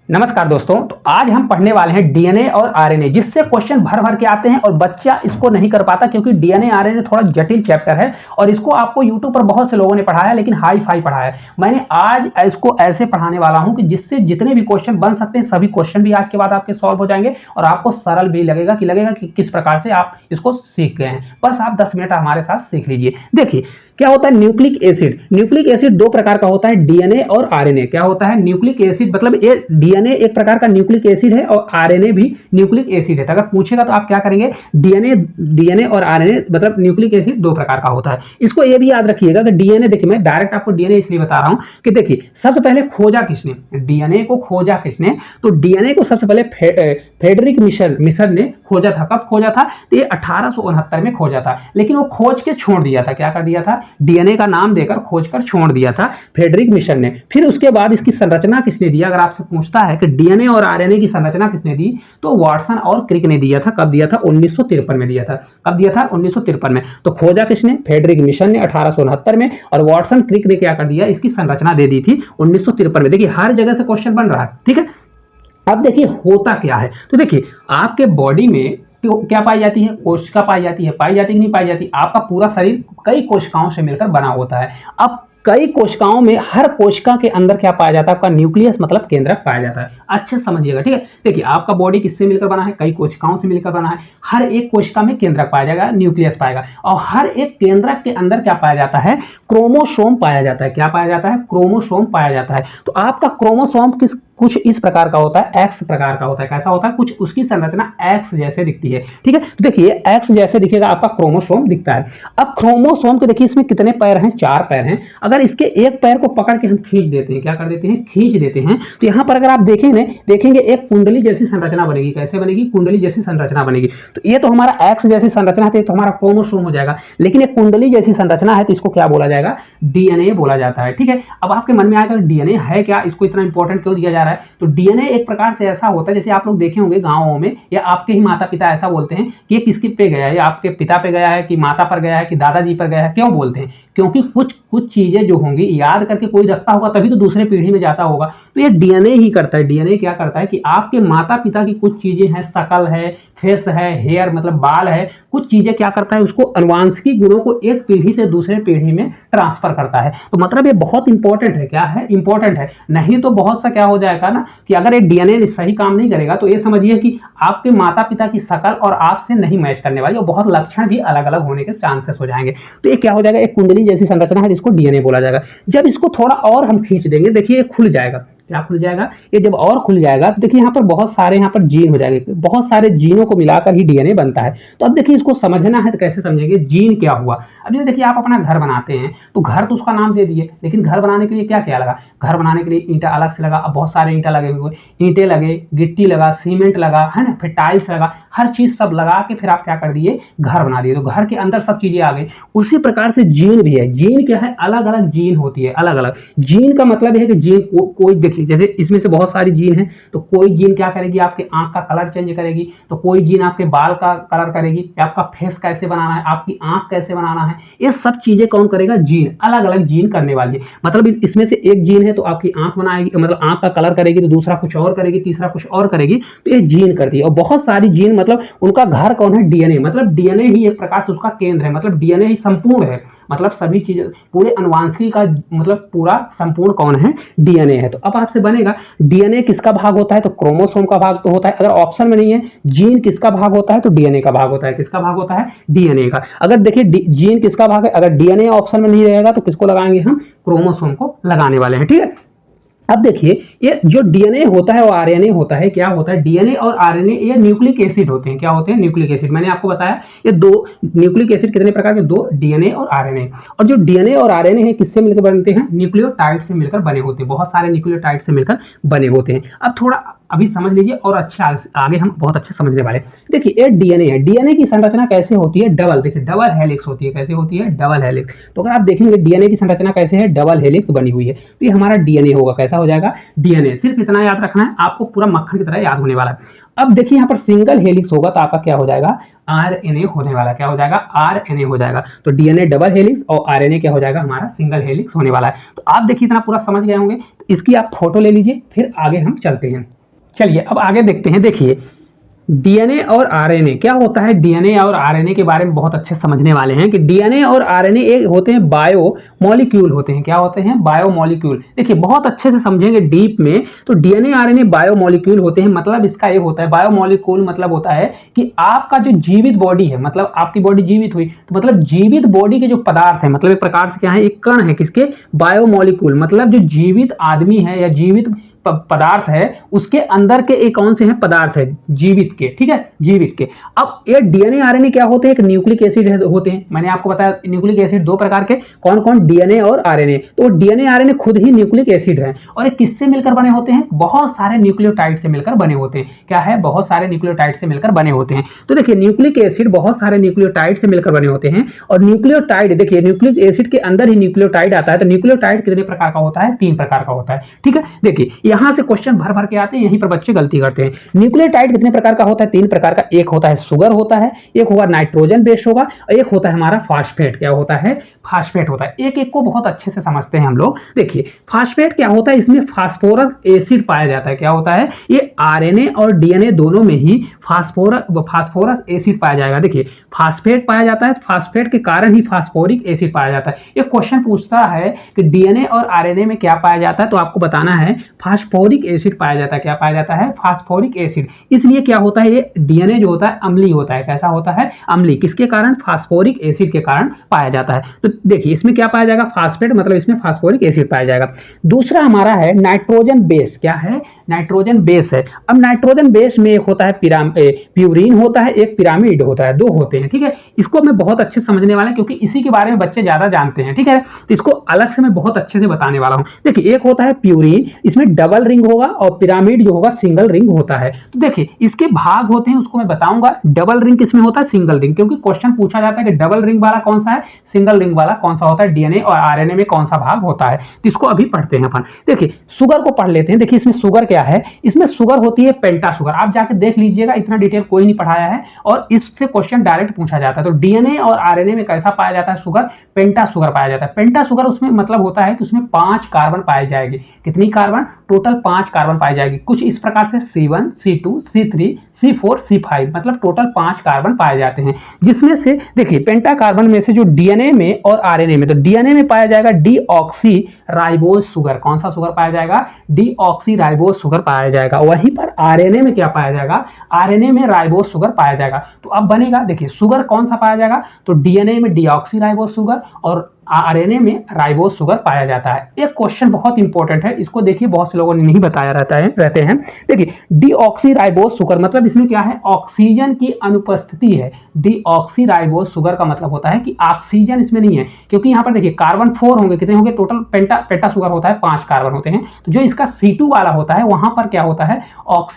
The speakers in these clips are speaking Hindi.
नमस्कार दोस्तों। तो आज हम पढ़ने वाले हैं डीएनए और आरएनए, जिससे क्वेश्चन भर भर के आते हैं और बच्चा इसको नहीं कर पाता क्योंकि डीएनए आरएनए थोड़ा जटिल चैप्टर है और इसको आपको यूट्यूब पर बहुत से लोगों ने पढ़ाया, लेकिन हाई फाई पढ़ाया है। मैंने आज इसको ऐसे पढ़ाने वाला हूं कि जिससे जितने भी क्वेश्चन बन सकते हैं सभी क्वेश्चन भी आज के बाद आपके सॉल्व हो जाएंगे और आपको सरल भी लगेगा कि किस प्रकार से आप इसको सीख गए हैं। बस आप 10 मिनट हमारे साथ सीख लीजिए। देखिए क्या होता है न्यूक्लिक एसिड। न्यूक्लिक एसिड दो प्रकार का होता है, डीएनए और आरएनए। क्या होता है न्यूक्लिक एसिड, मतलब ये डीएनए एक प्रकार का न्यूक्लिक एसिड है और आरएनए भी न्यूक्लिक एसिड है। तो अगर पूछेगा तो आप क्या करेंगे, डीएनए और आरएनए मतलब न्यूक्लिक एसिड दो प्रकार का होता है। इसको ये भी याद रखिएगा कि डीएनए, देखिए मैं डायरेक्ट आपको डीएनए इसलिए बता रहा हूं कि देखिए सबसे पहले खोजा किसने, डीएनए को खोजा किसने, तो डीएनए को सबसे पहले फ्रेडरिक मिशन ने खोजा था। कब खोजा था, तो ये 1869 में खोजा था, लेकिन वो खोज के छोड़ दिया था। क्या कर दिया था, डीएनए का नाम देकर खोज कर छोड़ दिया था फ्रेडरिक मिशन ने। फिर उसके बाद इसकी संरचना किसने दिया, अगर आपसे पूछता है कि डीएनए और आरएनए की संरचना किसने दी, तो वाटसन और क्रिक ने दिया था। कब दिया था, 1953 में दिया था। कब दिया था, 1953 में। तो खोजा किसने, फ्रेडरिक मिशन ने 1869 में, और वाटसन क्रिक ने क्या कर दिया, इसकी संरचना दे दी थी 1953 में। देखिए हर जगह से क्वेश्चन बन रहा है, ठीक है। अब देखिए होता क्या है, तो देखिए आपके बॉडी में तो क्या पाई जाती है, कोशिका पाई जाती है कि नहीं पाई जाती। आपका पूरा शरीर कई कोशिकाओं से मिलकर बना होता है। अब कई कोशिकाओं में हर कोशिका के अंदर क्या पाया जाता है, आपका न्यूक्लियस मतलब केंद्रक पाया जाता है। अच्छे समझिएगा, ठीक है। देखिए आपका बॉडी किससे मिलकर बना है, कई कोशिकाओं से मिलकर बना है। हर एक कोशिका में केंद्रक पाया जाएगा, न्यूक्लियस पाएगा, और हर एक केंद्रक के अंदर क्या पाया जाता है, क्रोमोसोम पाया जाता है। क्या पाया जाता है, क्रोमोसोम पाया जाता है। तो आपका क्रोमोसोम कुछ इस प्रकार का होता है, एक्स प्रकार का होता है। कैसा होता है, कुछ उसकी संरचना एक्स जैसे दिखती है, ठीक है। तो देखिए एक्स जैसे दिखेगा आपका क्रोमोसोम दिखता है। अब क्रोमोसोम के देखिए इसमें कितने पैर हैं, 4 पैर हैं। अगर इसके एक पैर को पकड़ के हम खींच देते हैं, क्या कर देते हैं, खींच देते हैं, तो यहां पर अगर आप देखेंगे एक कुंडली जैसी संरचना बनेगी। कैसे बनेगी, कुंडली जैसी संरचना बनेगी। तो ये तो हमारा एक्स जैसी संरचना है, तो हमारा क्रोमोसोम हो जाएगा। लेकिन एक कुंडली जैसी संरचना है तो इसको क्या बोला जाएगा, डीएनए बोला जाता है, ठीक है। अब आपके मन में आएगा डीएनए है क्या, इसको इतना इंपॉर्टेंट क्यों दिया जा रहा है। तो डीएनए एक प्रकार से ऐसा होता है, जैसे आप लोग देखे होंगे गांवों में या आपके ही माता पिता ऐसा बोलते हैं कि ये किसके पे गया है, या आपके पिता पे गया है कि माता पर गया है कि दादाजी पर गया है। क्यों बोलते हैं, क्योंकि कुछ चीजें जो होंगी याद करके कोई रखता होगा तभी तो दूसरे पीढ़ी में जाता होगा। तो ये डीएनए ही करता है। डीएनए क्या करता है कि आपके माता पिता की कुछ चीजें हैं, शकल है, फेस है, हेयर मतलब बाल है, कुछ चीजें क्या करता है, उसको अनुवांशिक गुणों को एक पीढ़ी से दूसरे पीढ़ी में ट्रांसफर करता है। तो मतलब ये बहुत इंपॉर्टेंट है। क्या है, इंपॉर्टेंट है। नहीं तो बहुत सा क्या हो जाएगा ना कि अगर ये डीएनए सही काम नहीं करेगा तो ये समझिए कि आपके माता पिता की शकल और आपसे नहीं मैच करने वाली, और बहुत लक्षण भी अलग अलग होने के चांसेस हो जाएंगे। तो ये क्या हो जाएगा, एक कुंडली जैसी संरचना है जिसको डीएनए बोला जाएगा। जब इसको थोड़ा और हम खींच देंगे, देखिए ये खुल जाएगा। क्या खुल जाएगा, ये जब और खुल जाएगा तो देखिए यहाँ पर बहुत सारे यहाँ पर जीन हो जाएंगे। बहुत सारे जीनों को मिलाकर ही डीएनए बनता है। तो अब देखिए इसको समझना है तो कैसे समझेंगे, जीन क्या हुआ। अब ये देखिए आप अपना घर बनाते हैं तो घर तो उसका नाम दे दिए, लेकिन घर बनाने के लिए क्या क्या लगा, घर बनाने के लिए ईंटा अलग से लगा। अब बहुत सारे ईंटा लगे हुए, ईंटे लगे, गिट्टी लगा, सीमेंट लगा, है ना, फिर टाइल्स लगा, हर चीज सब लगा के फिर आप क्या कर दिए, घर बना दिए। तो घर के अंदर सब चीजें आ गई। उसी प्रकार से जीन भी है। जीन क्या है, अलग अलग जीन होती है, अलग अलग। जीन का मतलब है कि जीन कोई देखिए जैसे इसमें से बहुत सारी जीन है, तो कोई जीन क्या करेगी, आपके आंख का कलर चेंज करेगी, तो कोई जीन आपके बाल का कलर करेगी, आपका फेस कैसे बनाना है, आपकी आंख कैसे बनाना है, ये सब चीजें कौन करेगा, जीन। अलग अलग जीन करने वाली है। मतलब इसमें से एक जीन है तो आपकी आंख बनाएगी, मतलब आंख का कलर करेगी, तो दूसरा कुछ और करेगी, तीसरा कुछ और करेगी। तो ये जीन करती है। और बहुत सारी जीन मतलब उनका घर कौन है, डीएनए। मतलब डीएनए ही एक प्रकार से उसका केंद्र है। मतलब डीएनए ही संपूर्ण है, मतलब सभी चीजें पूरे अनुवांशिकी का मतलब पूरा संपूर्ण कौन है, डीएनए है। तो अब आपसे बनेगा डीएनए किसका भाग होता है, तो क्रोमोसोम का भाग तो होता है। अगर ऑप्शन में नहीं है जीन किसका भाग होता है, तो डीएनए का भाग होता है। किसका भाग होता है, डीएनए का। अगर देखिए जीन किसका भाग है, अगर डीएनए ऑप्शन में नहीं रहेगा तो किसको लगाएंगे हम, क्रोमोसोम को लगाने वाले हैं, ठीक है। अब देखिए ये जो डीएनए होता है और आरएनए होता है, क्या होता है, डीएनए और आरएनए ये न्यूक्लिक एसिड होते हैं। क्या होते हैं, न्यूक्लिक एसिड। मैंने आपको बताया ये दो न्यूक्लिक एसिड कितने प्रकार के, दो, डीएनए और आरएनए। और जो डीएनए और आरएनए है किससे मिलकर बनते हैं, न्यूक्लियोटाइड से मिलकर बने होते हैं। बहुत सारे न्यूक्लियोटाइड से मिलकर बने होते हैं। अब थोड़ा अभी समझ लीजिए और अच्छा आगे हम बहुत अच्छे समझने वाले। देखिए ये डीएनए है। डीएनए की संरचना कैसे होती है, डबल। देखिए डबल हेलिक्स होती है। कैसे होती है, डबल हेलिक्स। तो अगर आप देखेंगे डीएनए की संरचना कैसे है, डबल हेलिक्स बनी हुई है। तो ये हमारा डीएनए होगा। कैसा हो जाएगा, डीएनए। सिर्फ इतना याद रखना है, आपको पूरा मक्खन की तरह याद होने वाला है। अब देखिए यहाँ पर सिंगल हेलिक्स होगा तो आपका क्या हो जाएगा, आरएनए होने वाला। क्या हो जाएगा, आरएनए हो जाएगा। तो डीएनए डबल हेलिक्स और आरएनए क्या हो जाएगा, हमारा सिंगल हेलिक्स होने वाला है। तो आप देखिए इतना पूरा समझ गए होंगे। इसकी आप फोटो ले लीजिए, फिर आगे हम चलते हैं। चलिए अब आगे देखते हैं। देखिए डीएनए और आरएनए क्या होता है। डीएनए और आरएनए के बारे में बहुत अच्छे समझने वाले हैं कि डीएनए और आरएनए एक होते हैं बायो मॉलिक्यूल होते हैं। क्या होते हैं? Bio molecule. देखिए बहुत अच्छे से समझेंगे डीप में तो डीएनए आरएनए बायो मॉलिक्यूल होते हैं। मतलब इसका ये होता है बायो मॉलिक्यूल मतलब होता है कि आपका जो जीवित बॉडी है, मतलब आपकी बॉडी जीवित हुई तो मतलब जीवित बॉडी के जो पदार्थ है, मतलब एक प्रकार से क्या है, एक कण है किसके? Bio molecule. मतलब जो जीवित आदमी है या जीवित पदार्थ है उसके अंदर के एक कौन से हैं? पदार्थ है जीवित के। ठीक है, जीवित के। अब ये डीएनए आरएनए क्या होते हैं? एक न्यूक्लिक एसिड होते हैं। मैंने आपको बताया न्यूक्लिक एसिड दो प्रकार के, कौन कौन? डीएनए और आरएनए। तो डीएनए आरएनए खुद ही न्यूक्लिक एसिड है और ये किससे मिलकर बने होते हैं? बहुत सारे न्यूक्लियोटाइड से मिलकर बने होते हैं। क्या है? बहुत सारे न्यूक्लियोटाइड से मिलकर बने होते हैं। तो देखिए न्यूक्लिक एसिड बहुत सारे न्यूक्लियोटाइड से मिलकर बने होते हैं। और न्यूक्लियोटाइड, देखिए न्यूक्लिक एसिड के अंदर ही न्यूक्लियोटाइड आता है। तो न्यूक्लियोटाइड कितने प्रकार का होता है? 3 प्रकार का होता है। ठीक है, देखिए यहां से क्वेश्चन भर भर के आते हैं, यहीं पर बच्चे गलती करते हैं। न्यूक्लियोटाइड कितने प्रकार का होता है? 3 प्रकार का। एक होता है सुगर होता है, एक होगा नाइट्रोजन बेस होगा, और एक होता है हमारा फास्फेट। क्या होता है? फास्फेट होता है। एक एक को बहुत अच्छे से समझते हैं हम लोग। देखिए फास्फेट क्या होता है? इसमें फास्फोरस एसिड पाया जाता है। क्या होता है? ये आरएनए और डीएनए दोनों में ही फास्फोरस एसिड पाया जाएगा। देखिए फास्फेट पाया जाता है, फास्फेट के कारण ही फास्फोरिक एसिड पाया जाता है। ये क्वेश्चन पूछता है कि डीएनए और आरएनए में क्या पाया जाता है, तो आपको बताना है फास्फोरिक एसिड पाया जाता है। क्या पाया जाता है? Phosphoric acid. इसलिए क्या होता है, ये डीएनए जो होता है अम्लीय होता है। कैसा होता है? अम्लीय। किसके कारण? फास्फोरिक एसिड के कारण पाया जाता है। तो देखिए इसमें क्या पाया जाएगा? फास्फेट, मतलब इसमें फास्फोरिक एसिड पाया जाएगा। दूसरा हमारा है नाइट्रोजन बेस। क्या है? नाइट्रोजन बेस है। अब नाइट्रोजन बेस में एक होता है प्यूरिन होता है, एक पिरामिड होता है, 2 होते हैं। ठीक है, इसको मैं बहुत अच्छे समझने वाला क्योंकि इसी के बारे में बच्चे ज्यादा जानते हैं। ठीक है, तो इसको अलग से मैं बहुत अच्छे से बताने वाला हूं। देखिए एक होता है प्यूरिन, इसमें डबल रिंग होगा, और पिरामिड जो होगा सिंगल रिंग होता है। तो देखिए इसके भाग होते हैं, उसको मैं बताऊंगा। डबल रिंग किसमें होता है? Single ring. क्योंकि क्वेश्चन पूछा जाता है कि डबल रिंग वाला कौन सा है, सिंगल रिंग वाला कौन सा होता है, डीएनए और आरएनए में कौन सा भाग होता है। तो इसको अभी पढ़ते हैं अपन। देखिए शुगर को पढ़ लेते हैं। देखिए इसमें शुगर क्या है? इसमें शुगर होती है पेंटा शुगर। आप जाके देख लीजिएगा, इतना डिटेल कोई नहीं पढ़ाया है और इससे क्वेश्चन डायरेक्ट पूछा जाता है। तो डीएनए और आरएनए में कैसा पाया जाता है शुगर? पेंटा शुगर पाया जाता है। पेंटा शुगर उसमें मतलब होता है कि उसमें 5 कार्बन पाए जाएंगे। कितनी कार्बन? टोटल 5 कार्बन पाई जाएगी। कुछ इस प्रकार से C1, C2, C3, C4, C5, मतलब टोटल 5 कार्बन पाए जाते हैं। जिसमें से देखिए पेंटा कार्बन में से जो डीएनए में और आरएनए में, तो डीएनए में पाया जाएगा डीऑक्सी राइबोज शुगर। कौन सा शुगर पाया जाएगा? डीऑक्सी राइबोज शुगर पाया जाएगा। वहीं पर आरएनए में क्या पाया जाएगा? आरएनए में राइबोज शुगर पाया जाएगा। तो अब बनेगा, देखिए शुगर कौन सा पाया जाएगा? तो डीएनए में डीऑक्सी राइबोज शुगर और आरएनए में राइबोज शुगर पाया जाता है। एक क्वेश्चन बहुत इंपॉर्टेंट है, इसको देखिए बहुत से लोगों ने नहीं बताया रहते हैं। देखिए डीऑक्सी राइबोज शुगर मतलब इसमें क्या है? ऑक्सीजन की अनुपस्थिति है। डीऑक्सी राइबोज शुगर का मतलब होता है कि ऑक्सीजन इसमें नहीं है, क्योंकि यहाँ पर देखिए कार्बन 4 होंगे। कितने होंगे टोटल? पेंटा शुगर होता है 5 कार्बन होते हैं। तो जो इसका C2 वाला होता है वहां पर क्या होता है?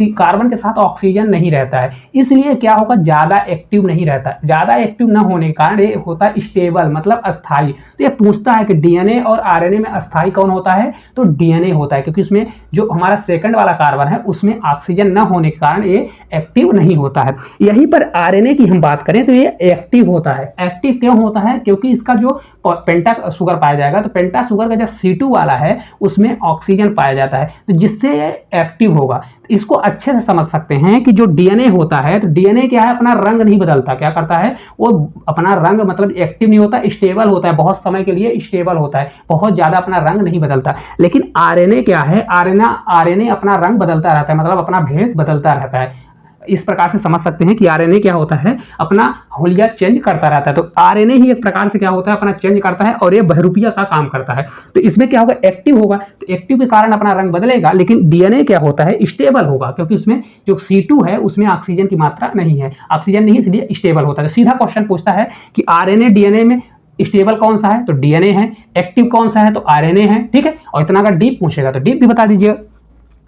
कार्बन के साथ ऑक्सीजन नहीं रहता है, इसलिए क्या होगा? ज्यादा एक्टिव नहीं रहता। ज्यादा एक्टिव न होने के कारण ये होता है स्टेबल, मतलब अस्थायी। ये पूछता है कि डीएनए और आरएनए में अस्थायी कौन होता है? तो डीएनए होता है, क्योंकि उसमें जो हमारा सेकंड वाला कार्बन है उसमें ऑक्सीजन न होने के कारण ये एक्टिव नहीं होता है। यहीं पर आरएनए की हम बात करें तो ये एक्टिव होता है। एक्टिव क्यों होता है? क्योंकि इसका जो पेंटा शुगर पाया जाएगा, तो पेंटा शुगर का जो C2 वाला है उसमें ऑक्सीजन पाया जाता है, तो जिससे ये एक्टिव होगा। इसको अच्छे से समझ सकते हैं कि जो डीएनए होता है, तो डीएनए क्या है? अपना रंग नहीं बदलता। क्या करता है वो? अपना रंग मतलब एक्टिव नहीं होता, स्टेबल होता है, बहुत समय के लिए स्टेबल होता है, बहुत ज्यादा अपना रंग नहीं बदलता। लेकिन आरएनए क्या है? आरएनए अपना रंग बदलता रहता है, मतलब अपना भेष बदलता रहता है। इस प्रकार से समझ सकते हैं कि आरएनए क्या होता है? अपना हुलिया चेंज करता रहता है। तो आरएनए ही एक प्रकार से क्या होता है? अपना चेंज करता है और ये बहरूपिया का काम करता है। तो इसमें क्या होगा? एक्टिव होगा, तो एक्टिव के कारण अपना रंग बदलेगा। लेकिन डीएनए क्या होता है? स्टेबल होगा, क्योंकि उसमें जो C2 है उसमें ऑक्सीजन की मात्रा नहीं है, ऑक्सीजन नहीं, इसलिए स्टेबल होता है। तो सीधा क्वेश्चन पूछता है कि आरएनए डीएनए में स्टेबल कौन सा है? तो डीएनए है। एक्टिव कौन सा है? तो आरएनए है। ठीक है, और इतना अगर डीप पूछेगा तो डीप भी बता दीजिएगा।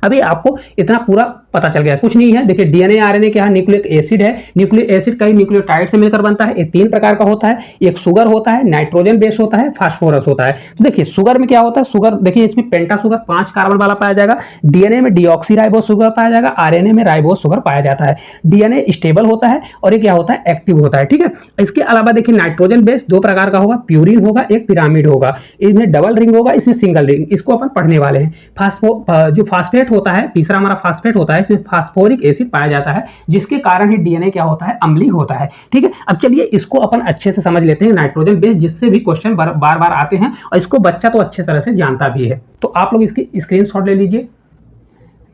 अभी आपको इतना पूरा पता चल गया, कुछ नहीं है। देखिए डीएनए आरएनए क्या है? न्यूक्लिक एसिड है। न्यूक्लिक एसिड कई न्यूक्लियोटाइड से मिलकर बनता है। ये 3 प्रकार का होता है। एक शुगर होता है, नाइट्रोजन बेस होता है, फास्फोरस होता है। तो देखिए शुगर में क्या होता है? शुगर देखिए इसमें पेंटा शुगर 5 कार्बन वाला पाया जाएगा। डीएनए में डीऑक्सी राइबोज शुगर पाया जाएगा, आरएनए में राइबोज शुगर पाया जाता है। डीएनए स्टेबल होता है और ये क्या होता है? एक्टिव होता है। ठीक है, इसके अलावा देखिए नाइट्रोजन बेस 2 प्रकार का होगा, प्यूरिन होगा, एक पिरामिड होगा। इसमें डबल रिंग होगा, इसमें सिंगल रिंग। इसको अपन पढ़ने वाले हैं। जो फास्फेट होता है, तीसरा हमारा फास्फेट होता है, इसमें फास्फोरिक एसिड पाया जाता है, जिसके कारण ही डीएनए क्या होता है, अम्लीय होता है। ठीक है, अब चलिए इसको अपन अच्छे से समझ लेते हैं, नाइट्रोजन बेस, जिससे भी क्वेश्चन बार बार आते हैं और इसको बच्चा तो अच्छे तरह से जानता भी है। तो आप लोग इसकी स्क्रीनशॉट ले लीजिए।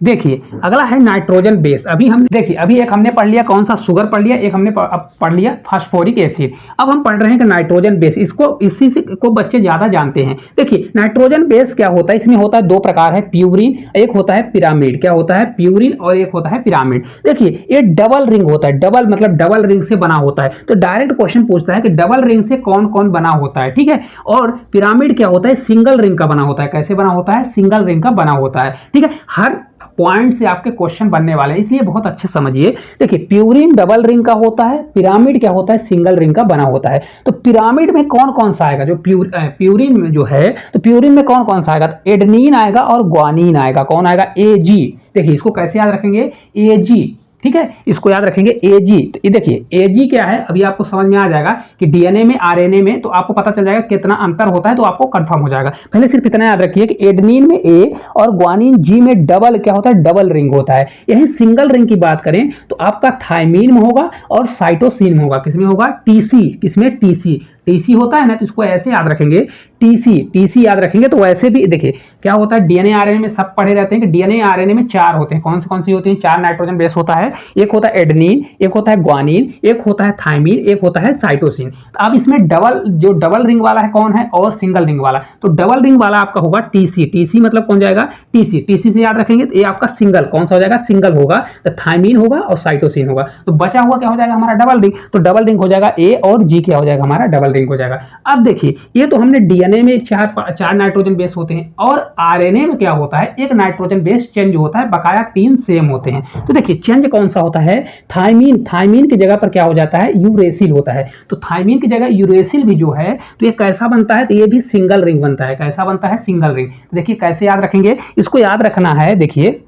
देखिए अगला है नाइट्रोजन बेस। अभी एक हमने पढ़ लिया कौन सा, शुगर पढ़ लिया, एक हमने पढ़ लिया फास्फोरिक एसिड। अब हम पढ़ रहे हैं कि नाइट्रोजन बेस, इसी से को बच्चे ज्यादा जानते हैं। देखिए नाइट्रोजन बेस क्या होता है, इसमें होता है दो प्रकार है, प्यूरिन, एक होता है पिरामिड। क्या होता है, प्यूरिन और एक होता है पिरामिड। देखिए ये डबल रिंग होता है, डबल मतलब डबल रिंग से बना होता है। तो डायरेक्ट क्वेश्चन पूछता है कि डबल रिंग से कौन कौन बना होता है। ठीक है, और पिरामिड क्या होता है, सिंगल रिंग का बना होता है। कैसे बना होता है, सिंगल रिंग का बना होता है। ठीक है, हर पॉइंट से आपके क्वेश्चन बनने वाले हैं, इसलिए बहुत अच्छे समझिए। देखिए प्यूरिन डबल रिंग का होता है, पिरामिड क्या होता है, सिंगल रिंग का बना होता है। तो पिरामिड में कौन कौन सा आएगा, जो प्यूरिन में जो है, तो प्यूरिन में कौन कौन सा आएगा, तो एडेनिन आएगा और ग्वानिन आएगा। कौन आएगा, एजी। देखिए इसको कैसे याद रखेंगे, एजी। ठीक है, इसको याद रखेंगे एजी। तो ये देखिए एजी क्या है, अभी आपको समझ में आ जाएगा कि डीएनए में आरएनए में, तो आपको पता चल जाएगा कितना अंतर होता है, तो आपको कंफर्म हो जाएगा। पहले सिर्फ इतना याद रखिए कि एडेनिन में ए और ग्वानिन जी में डबल क्या होता है, डबल रिंग होता है। यही सिंगल रिंग की बात करें तो आपका थायमीन में होगा और साइटोसिन में होगा। किसमें होगा, टीसी। किसमें, टीसी। टीसी होता है ना, तो इसको ऐसे याद रखेंगे, टीसी याद रखेंगे। तो वैसे भी देखिए क्या होता है, डीएनए आरएनए में सब पढ़े रहते हैं कि डीएनए आरएनए में चार होते हैं। कौन सी होती हैं, चार नाइट्रोजन बेस होता है। एक होता है एडेनिन, एक होता है ग्वानिन, एक होता है थायमीन, एक होता है साइटोसिन। तो अब इसमें डबल रिंग वाला है कौन है, और सिंगल रिंग वाला। तो डबल रिंग वाला आपका होगा टीसी। टीसी मतलब कौन जाएगा, टीसी से याद रखेंगे। तो ये आपका सिंगल कौन सा हो जाएगा, सिंगल होगा, तो थायमीन होगा और साइटोसिन होगा। तो बचा हुआ क्या हो जाएगा हमारा, डबल रिंग। तो डबल रिंग हो जाएगा ए और जी, क्या हो जाएगा हमारा, डबल रिंग हो जाएगा। अब देखिए ये तो हमने डीएनए में चार नाइट्रोजन बेस होते हैं, और आरएनए में क्या होता है, एक नाइट्रोजन बेस चेंज होता है, बकाया 3 सेम होते हैं। तो देखिए चेंज कौन सा होता है, थायमीन की जगह पर क्या हो जाता है, यूरेसिल होता है। तो थायमीन की जगह यूरेसिल भी जो है, तो ये कैसा बनता है, तो ये भी सिंगल रिंग बनता है। कैसा बनता है, सिंगल रिंग। तो देखिए कैसे याद रखेंगे, इसको याद रखना है। देखिए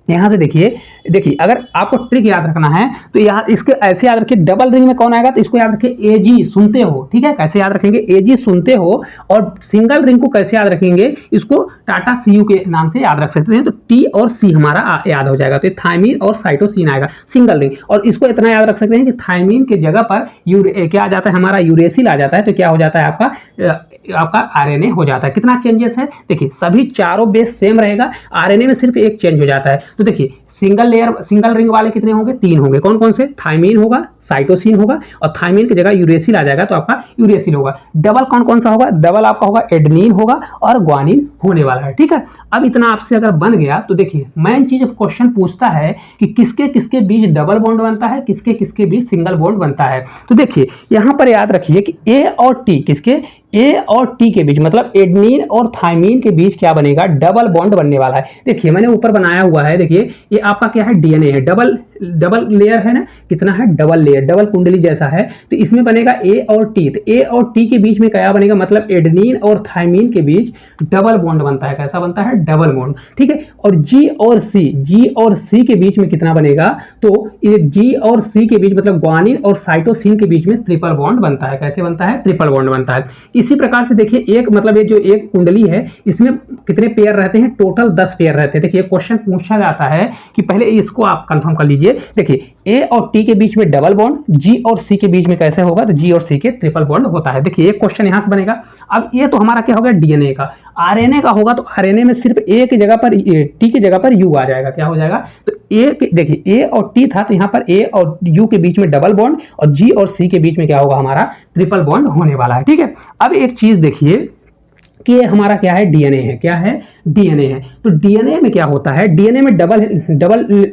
यहां से देखिए अगर आपको ट्रिक याद रखना है तो यहाँ इसके ऐसे याद रखिए, डबल रिंग में कौन आएगा, तो इसको याद रखिए एजी, सुनते हो। ठीक है, कैसे याद रखेंगे, एजी सुनते हो। और सिंगल रिंग को कैसे याद रखेंगे, इसको टाटा सीयू के नाम से याद रख सकते हैं। तो टी और सी हमारा याद हो जाएगा। तो थायमीन और साइटोसिन आएगा, सिंगल रिंग। और इसको इतना याद रख सकते हैं कि थायमीन की जगह पर क्या आ जाता है, हमारा यूरेसिल आ जाता है। तो क्या हो जाता है, आपका आरएनए हो जाता है। कितना चेंजेस है, देखिए सभी चारों बेस सेम रहेगा, आरएनए में सिर्फ एक चेंज हो जाता है। तो देखिए सिंगल रिंग वाले कितने होंगे, 3 होंगे। कौन कौन से, थायमीन होगा, साइटोसिन होगा, और थायमीन की जगह यूरेसिल आ जाएगा, तो आपका यूरेसिल होगा। डबल कौन सा होगा, डबल आपका होगा एडेनिन होगा और ग्वानिन होने वाला है। ठीक है, अब इतना आपसे अगर बन गया तो देखिए मेन चीज क्वेश्चन पूछता है कि किसके किसके बीच डबल बॉन्ड बनता है, किसके किसके बीच सिंगल बॉन्ड बनता है। तो देखिए यहां पर याद रखिए कि ए और टी, किसके, ए और टी के बीच, मतलब एडेनिन और थायमीन के बीच क्या बनेगा, डबल बॉन्ड बनने वाला है। देखिए मैंने ऊपर बनाया हुआ है, देखिए ये आपका क्या है, डीएनए है, डबल लेयर है ना, कितना है, डबल लेयर, डबल कुंडली जैसा है। तो इसमें बनेगा ए और टी। तो ए और टी के बीच में क्या बनेगा, मतलब एडेनिन और थायमीन के बीच डबल बॉन्ड बनता है। कैसा बनता है, डबल बॉन्ड। ठीक है, और जी और सी के बीच में कितना बनेगा, तो ये जी और सी के बीच, मतलब ग्वानिन और साइटोसिन के बीच में ट्रिपल बॉन्ड बनता है। कैसे बनता है, ट्रिपल बॉन्ड बनता है। इसी प्रकार से देखिए एक, मतलब ये जो एक कुंडली है, इसमें कितने पेयर रहते हैं, टोटल 10 पेयर रहते हैं। देखिए क्वेश्चन पूछा जाता है कि पहले इसको आप कंफर्म कर लीजिए। देखिए ए और टी के बीच में डबल बॉन्ड, जी और सी के बीच में कैसे होगा, तो जी और सी के ट्रिपल बॉन्ड होता है। देखिए एक क्वेश्चन यहां से बनेगा। अब ये तो हमारा क्या हो गया, डीएनए का। आरएनए का होगा तो आरएनए में सिर्फ ए की जगह पर, टी की जगह पर यू आ जाएगा। क्या हो जाएगा, तो ए, देखिए ए और टी था, तो यहाँ पर ए और यू के बीच में डबल बॉन्ड, और जी और सी के बीच में क्या होगा, हमारा ट्रिपल बॉन्ड होने वाला है। ठीक है, अब एक चीज देखिए कि ये हमारा क्या है, डीएनए है। क्या है, डीएनए है। तो डीएनए में क्या होता है, डीएनए में डबल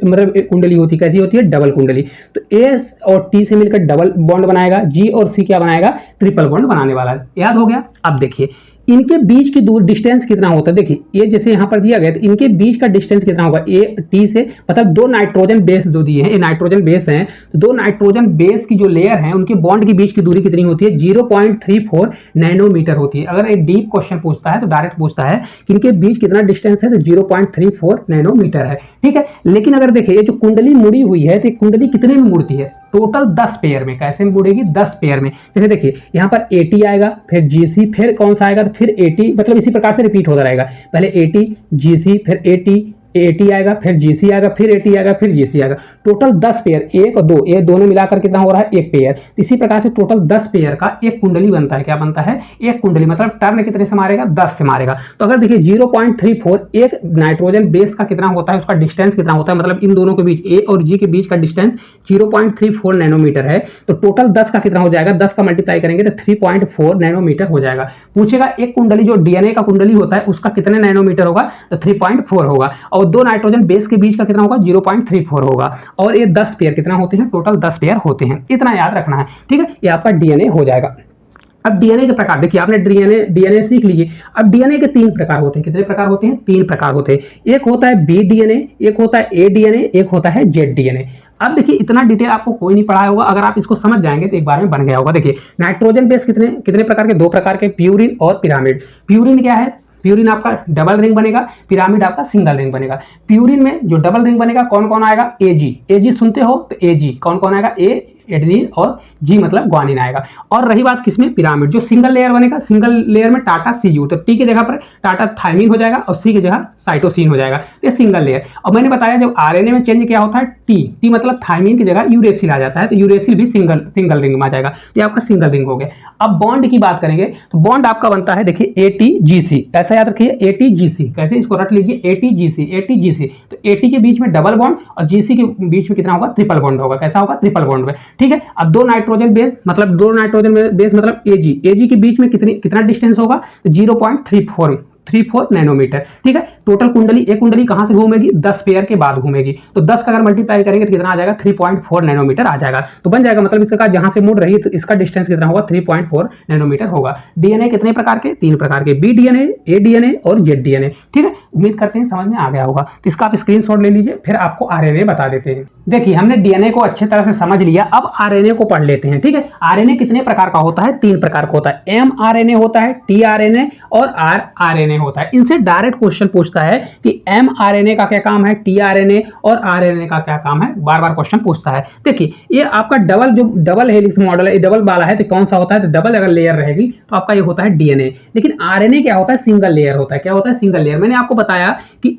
मतलब कुंडली होती है। कैसी होती है, डबल कुंडली। तो ए और टी से मिलकर डबल बॉन्ड बनाएगा, जी और सी क्या बनाएगा, ट्रिपल बॉन्ड बनाने वाला है। याद हो गया। अब देखिए इनके बीच की दूर डिस्टेंस कितना होता है, देखिए ये जैसे यहाँ पर दिया गया, तो इनके बीच का डिस्टेंस कितना होगा, ए टी से, मतलब 2 नाइट्रोजन बेस जो दिए हैं, ये नाइट्रोजन बेस हैं, तो 2 नाइट्रोजन बेस की जो लेयर है उनके बॉन्ड के बीच की दूरी कितनी होती है, 0.34 नैनोमीटर होती है। अगर एक डीप क्वेश्चन पूछता है तो डायरेक्ट पूछता है कि इनके बीच कितना डिस्टेंस है, तो 0.34 नैनोमीटर है। ठीक है, लेकिन अगर देखिए ये जो कुंडली मुड़ी हुई है, तो कुंडली कितने में मुड़ती है, टोटल 10 पेयर में। कैसे में मुड़ेगी, 10 पेयर में। जैसे देखिए यहाँ पर एटी आएगा, फिर जीसी, फिर कौन सा आएगा, तो फिर एटी, मतलब इसी प्रकार से रिपीट होता रहेगा। पहले एटी, जीसी, फिर एटी, AT आएगा, फिर GC आएगा, फिर AT आएगा, फिर GC आएगा। टोटल 10 पेयर, 1 और 2, ये दोनों मिलाकर कितना हो रहा है, 1 पेयर। इसी प्रकार से टोटल 10 पेयर का एक कुंडली बनता है। क्या बनता है, एक कुंडली, मतलब टर्न कितने से मारेगा, 10 से मारेगा। तो अगर देखिए 0.34 एक नाइट्रोजन बेस का कितना होता है, उसका डिस्टेंस कितना होता है, मतलब इन दोनों के बीच A और G के बीच का डिस्टेंस 0.34 नैनोमीटर है। तो टोटल 10 का कितना हो जाएगा, 10 का मल्टीप्लाई करेंगे तो 3.4 नैनोमीटर हो जाएगा। पूछेगा एक कुंडली जो DNA का कुंडली होता है उसका कितने नैनोमीटर होगा, तो 3.4 होगा। और दो नाइट्रोजन बेस के बीच का कितना होगा, 0.34 होगा। और ये 10 पेयर कितना होते हैं, टोटल 10 पेयर होते हैं। इतना याद रखना है, ठीक है। ये आपका DNA हो जाएगा। अब डीएनए के प्रकार देखिए, आपने डीएनए सीख लीजिए। अब डीएनए के 3 प्रकार होते हैं। कितने प्रकार होते हैं, 3 प्रकार होते हैं। एक होता है बी डीएनए, एक होता है ए डीएनए, एक होता है जेड डीएनए। अब देखिए इतना डिटेल आपको कोई नहीं पढ़ाया होगा, अगर आप इसको समझ जाएंगे तो एक बार में बन गया होगा। देखिए नाइट्रोजन बेस कितने कितने प्रकार के, 2 प्रकार के, प्यूरिन और पिरामिड। प्यूरिन क्या है, प्यूरिन आपका डबल रिंग बनेगा, पिरामिड आपका सिंगल रिंग बनेगा। प्यूरिन में जो डबल रिंग बनेगा कौन कौन आएगा, एजी, एजी सुनते हो तो एजी कौन कौन आएगा, ए एडेनिन और जी मतलब ग्वानिन आएगा। और रही बात किसमें, पिरामिड, जो सिंगल लेयर बनेगा, सिंगल लेयर में टाटा सीयू, तो टी की जगह पर टाटा थायमिन हो जाएगा और सी की जगह साइटोसिन हो जाएगा। तो ये सिंगल लेयर। और मैंने बताया जब आरएनए में चेंज क्या होता है, टी मतलब थायमिन की जगह यूरेसिल आ जाता है, तो यूरेसिल भी सिंगल रिंग में आ जाएगा। तो ये आपका सिंगल रिंग हो गया। अब बॉन्ड की बात करेंगे तो बॉन्ड आपका बनता है, देखिए ATGC, ऐसा याद रखिए ATGC, कैसे इसको रख लीजिए ATGC। तो AT के बीच में डबल बॉन्ड और GC के बीच में कितना होगा, ट्रिपल बॉन्ड होगा। कैसा होगा, ट्रिपल बॉन्ड में, ठीक है। अब दो नाइट्रोजन बेस मतलब एजी के बीच में कितना डिस्टेंस होगा, 0.34 नैनोमीटर, ठीक है। टोटल कुंडली, एक कुंडली कहां से घूमेगी, 10 पेयर के बाद घूमेगी। तो 10 का अगर मल्टीप्लाई करेंगे तो कितना आ जाएगा, 3.4 नैनोमीटर आ जाएगा। तो बन जाएगा, मतलब इसका जहां से मुड़ रही है तो इसका डिस्टेंस कितना होगा, 3.4 नैनोमीटर होगा। डीएनए कितने प्रकार के, 3 प्रकार के, बी डीएनए, ए डीएनए और जेड डीएनए, ठीक है। उम्मीद करते हैं समझ में आ गया होगा। तो इसका आप स्क्रीनशॉट ले लीजिए, फिर आपको आरएनए बता देते हैं। देखिए हमने डीएनए को अच्छे तरह से समझ लिया, अब आरएनए को पढ़ लेते हैं, ठीक है। आरएनए कितने प्रकार का होता है, 3 प्रकार का होता है। एमआरएनए होता है, टीआरएनए और आरआरएनए होता है। इनसे डायरेक्ट क्वेश्चन पूछता है कि एमआरएनए का क्या काम है, टीआरएनए और आरएनए का क्या काम है, बार बार क्वेश्चन पूछता है। देखिए ये आपका डबल हेलिक्स मॉडल है, डबल वाला है, तो कौन सा होता है, तो डबल अगर लेयर रहेगी तो आपका ये होता है डीएनए। लेकिन आरएनए क्या होता है, सिंगल लेयर होता है। क्या होता है, सिंगल लेयर। मैंने आपको बताया कि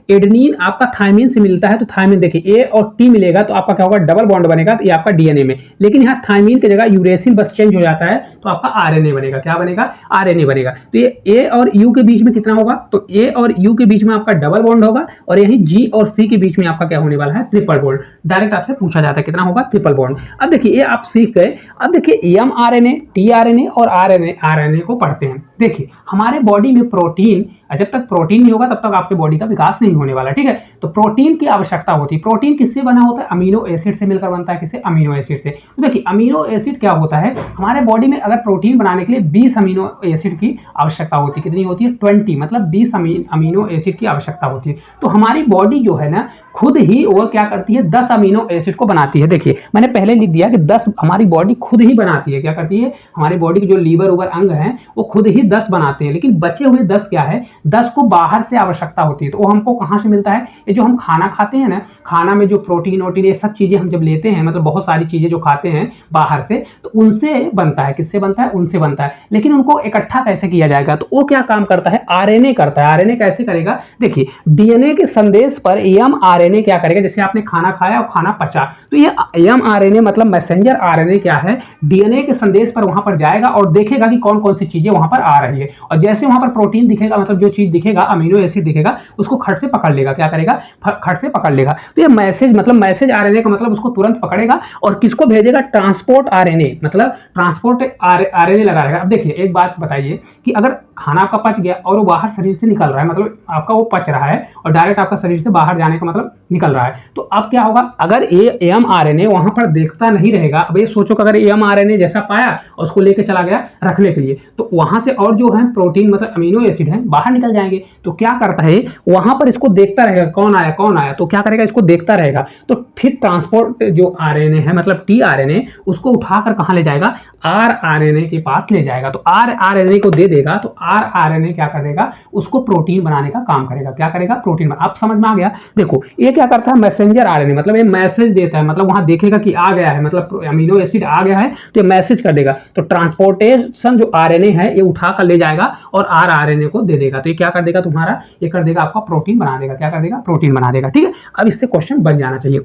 एडेनिन आपका थायमिन से मिलता है, तो थायमिन देखिए ए और टी मिलेगा तो आपका क्या होगा, डबल बॉन्ड बनेगा, तो ये आपका डीएनए में। लेकिन यहाँ थायमिन की जगह यूरेसिल बस चेंज हो जाता है तो आपका आरएनए बनेगा। क्या बनेगा, आरएनए बनेगा। तो ये ए और यू के बीच में कितना होगा, तो ए और यू के बीच में आपका डबल बॉन्ड होगा और यही जी और सी के बीच में आपका क्या होने वाला है, ट्रिपल बॉन्ड। डायरेक्ट आपसे पूछा जाता है कितना होगा, ट्रिपल बॉन्ड। अब देखिए ये आप सीख गए। अब देखिए एमआरएनए, टीआरएनए और आरएनए को पढ़ते हैं। देखिए हमारे बॉडी में प्रोटीन, जब तक प्रोटीन नहीं होगा तब तक आपके बॉडी का विकास नहीं होने वाला, ठीक है। तो प्रोटीन की आवश्यकता होती है। प्रोटीन किससे बना होता है, अमीनो एसिड से मिलकर बनता है। किससे, अमीनो एसिड से। तो देखिए अमीनो एसिड क्या होता है, हमारे बॉडी में अगर प्रोटीन बनाने के लिए 20 अमीनो एसिड की आवश्यकता होती है। कितनी होती है, 20, मतलब 20 अमीनो एसिड की आवश्यकता होती है। तो हमारी बॉडी जो है ना खुद ही वो क्या करती है, 10 अमीनो एसिड को बनाती है। देखिए मैंने पहले लिख दिया कि 10 हमारी बॉडी खुद ही बनाती है। क्या करती है, हमारी बॉडी के जो लीवर उवर अंग हैं वो खुद ही 10 बनाते हैं। लेकिन बचे हुए 10 क्या है, 10 को बाहर से आवश्यकता होती है। तो वो हमको कहाँ से मिलता है, ये जो हम खाना खाते हैं ना, खाना में जो प्रोटीन वोटीन ये सब चीजें हम जब लेते हैं, मतलब बहुत सारी चीजें जो खाते हैं बाहर से, तो उनसे बनता है। किससे बनता है, उनसे बनता है। लेकिन उनको इकट्ठा कैसे किया जाएगा, तो वो क्या काम करता है, आरएनए करता है। आरएनए कैसे करेगा, देखिए डीएनए के संदेश पर एमआरएनए क्या करेगा, जैसे आपने खाना खाया और खाना पचा, तो ये एमआरएनए मतलब मैसेंजर आरएनए क्या है, डीएनए के संदेश पर वहां पर जाएगा और देखेगा कि कौन कौन सी चीजें वहां पर आ रही है। और जैसे वहां पर प्रोटीन दिखेगा, मतलब जो चीज दिखेगा, अमीनो एसिड दिखेगा, उसको खट से पकड़ लेगा। क्या करेगा, खट से पकड़ लेगा। तो ये मैसेज मतलब मैसेज आरएनए का मतलब उसको तुरंत पकड़ेगा और किसको भेजेगा, ट्रांसपोर्ट आरएनए, मतलब ट्रांसपोर्ट आरएनए लगा रहेगा। अब देखिए एक बात बताइए कि अगर खाना आपका पच गया और वो बाहर शरीर से निकल रहा है, मतलब आपका वो पच रहा है और डायरेक्ट आपका शरीर से बाहर जाने का मतलब निकल रहा है, तो अब क्या होगा, अगर एमआरएनए वहां पर देखता नहीं रहेगा। अब ये सोचो कि अगर एमआरएनए जैसा पाया और उसको लेके चला गया रखने के लिए, तो वहां से और जो है प्रोटीन मतलब अमीनो एसिड है बाहर निकल जाएंगे। तो क्या करता है, वहां पर इसको देखता रहेगा कौन आया कौन आया, तो क्या करेगा, इसको देखता रहेगा। तो फिर ट्रांसपोर्ट जो आरएनए है मतलब टीआरएनए, उसको उठाकर कहां ले जाएगा, आरआरएनए के पास ले जाएगा। तो आरआरएनए को दे देगा, तो आरआरएनए क्या करेगा, उसको प्रोटीन बनाने का काम करेगा। क्या करेगा, प्रोटीन। आप समझ में आ गया। देखो ये क्या करता है, मैसेंजर आरएनए, मतलब ये मैसेज देता है, मतलब वहां देखेगा कि आ गया है, मतलब अमीनो एसिड आ गया है तो ये मैसेज कर देगा। तो ट्रांसपोर्टेशन जो आरएनए है ये उठाकर कर ले जाएगा और आरएनए को दे देगा। तो ये क्या कर देगा तुम्हारा, ये कर देगा आपका प्रोटीन बना देगा। क्या कर देगा, प्रोटीन बना देगा। ठीक है, अब इससे क्वेश्चन बन जाना चाहिए।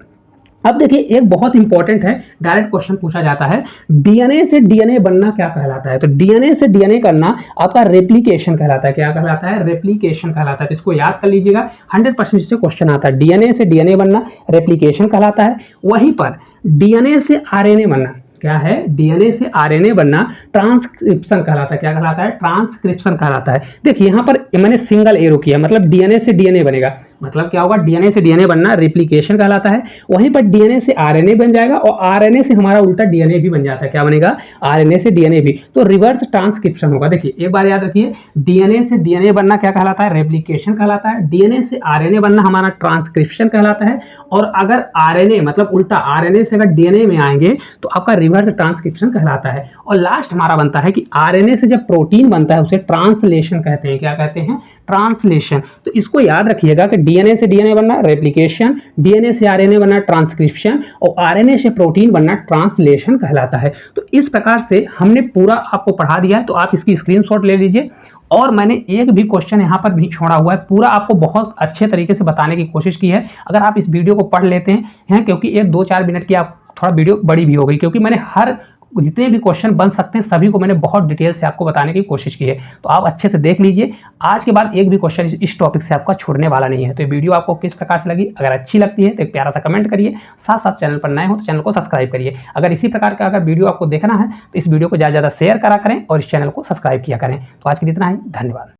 अब देखिए एक बहुत इंपॉर्टेंट है, डायरेक्ट क्वेश्चन पूछा जाता है, डीएनए से डीएनए बनना क्या कहलाता है। तो डीएनए से डीएनए करना आपका रेप्लिकेशन कहलाता है। क्या कहलाता है, रेप्लिकेशन कहलाता है। तो इसको याद कर लीजिएगा, 100% से क्वेश्चन आता है। डीएनए से डीएनए बनना रेप्लिकेशन कहलाता है। वहीं पर डीएनए से आरएनए बनना क्या है, डीएनए से आरएनए बनना ट्रांसक्रिप्शन कहलाता है। क्या कहलाता है, ट्रांसक्रिप्शन कहलाता है। देखिए यहां पर मैंने सिंगल एरो किया, मतलब डीएनए से डीएनए बनेगा, मतलब क्या होगा, डीएनए से डीएनए बनना रेप्लिकेशन कहलाता है। वहीं पर डीएनए से आरएनए बन जाएगा और आरएनए से हमारा उल्टा डीएनए भी बन जाता है। क्या बनेगा, आरएनए से डीएनए भी, तो रिवर्स ट्रांसक्रिप्शन होगा। देखिए एक बार याद रखिए, डीएनए से डीएनए बनना क्या कहलाता है, रेप्लिकेशन कहलाता है। डीएनए से आरएनए बनना हमारा ट्रांसक्रिप्शन कहलाता है। और अगर आरएनए मतलब उल्टा आरएनए से अगर डीएनए में आएंगे तो आपका रिवर्स ट्रांसक्रिप्शन कहलाता है। और लास्ट हमारा बनता है कि आरएनए से जब प्रोटीन बनता है उसे ट्रांसलेशन कहते हैं। क्या कहते हैं, ट्रांसलेशन। तो इसको याद रखिएगा कि डीएनए से डीएनए बनना रेप्लिकेशन, डीएनए से आरएनए बनना ट्रांसक्रिप्शन और आरएनए से प्रोटीन बनना ट्रांसलेशन कहलाता है। तो इस प्रकार से हमने पूरा आपको पढ़ा दिया है, तो आप इसकी स्क्रीनशॉट ले लीजिए। और मैंने एक भी क्वेश्चन यहाँ पर नहीं छोड़ा हुआ है, पूरा आपको बहुत अच्छे तरीके से बताने की कोशिश की है। अगर आप इस वीडियो को पढ़ लेते हैं क्योंकि एक 2-4 मिनट की आप थोड़ा वीडियो बड़ी भी हो गई, क्योंकि मैंने हर जितने भी क्वेश्चन बन सकते हैं सभी को मैंने बहुत डिटेल से आपको बताने की कोशिश की है। तो आप अच्छे से देख लीजिए, आज के बाद एक भी क्वेश्चन इस टॉपिक से आपका छूटने वाला नहीं है। तो ये वीडियो आपको किस प्रकार से लगी, अगर अच्छी लगती है तो एक प्यारा सा कमेंट करिए, साथ साथ चैनल पर नए हो तो चैनल को सब्सक्राइब करिए। अगर इसी प्रकार का अगर वीडियो आपको देखना है तो इस वीडियो को ज़्यादा से ज़्यादा शेयर करा करें और इस चैनल को सब्सक्राइब किया करें। तो आज के लिए इतना ही, धन्यवाद।